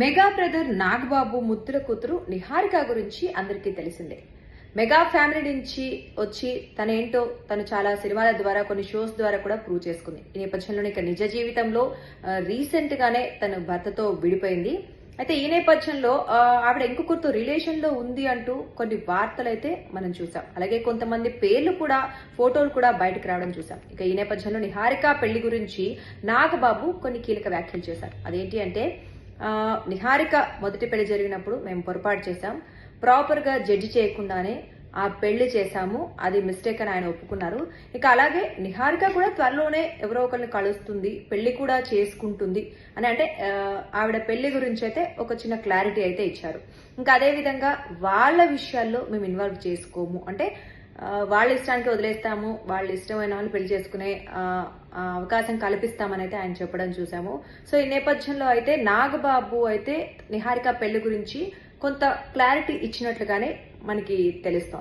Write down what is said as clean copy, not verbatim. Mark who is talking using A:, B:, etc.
A: Mega brother Nagababu ముద్దుల కూతురు నిహారిక గురించి అందరికీ తెలిసిందే. మెగా ఫ్యామిలీ నుంచి వచ్చి తనేంటో తను చాలా సినిమాల ద్వారా కొన్ని షోస్ ద్వారా కూడా ప్రూవ్ చేసుకుంది. ఈ నేపథ్యంలో ఇక నిజ జీవితంలో రీసెంట్ గానే తన భర్తతో విడిపోయింది. అయితే ఈ నేపథ్యంలో ఆవిడ ఇంకొకరితో రిలేషన్ లో ఉంది అంటూ కొన్ని వార్తలు అయితే మనం చూసాం. అలాగే కొంతమంది పేర్లు కూడా ఫోటోలు కూడా బయటకు రావడం చూసాం. ఇక ఈ నేపథ్యంలో నిహారిక పెళ్లి గురించి నాగబాబు కొన్ని కీలక వ్యాఖ్యలు చేశారు. అదేంటి అంటే నిహారిక మొదటి పెళ్లి జరిగినప్పుడు మేము పొరపాటు చేశాం, ప్రాపర్ గా జడ్జి చేయకుండానే ఆ పెళ్లి చేశాము, అది మిస్టేక్ అని ఆయన ఒప్పుకున్నారు. ఇక అలాగే నిహారిక కూడా త్వరలోనే ఎవరో ఒకరిని కలుస్తుంది, పెళ్లి కూడా చేసుకుంటుంది అని అంటే ఆవిడ పెళ్లి గురించి అయితే ఒక చిన్న క్లారిటీ అయితే ఇచ్చారు. ఇంకా అదే విధంగా వాళ్ళ విషయాల్లో మేము ఇన్వాల్వ్ చేసుకోము, అంటే వాళ్ళ ఇష్టానికి వదిలేస్తాము, వాళ్ళ ఇష్టమైన వాళ్ళు పెళ్లి చేసుకునే అవకాశం కల్పిస్తామని అయితే ఆయన చెప్పడం చూసాము. సో ఈ నేపథ్యంలో అయితే నాగబాబు అయితే నిహారిక పెళ్లి గురించి కొంత క్లారిటీ ఇచ్చినట్లుగానే మనకి తెలుస్తోంది.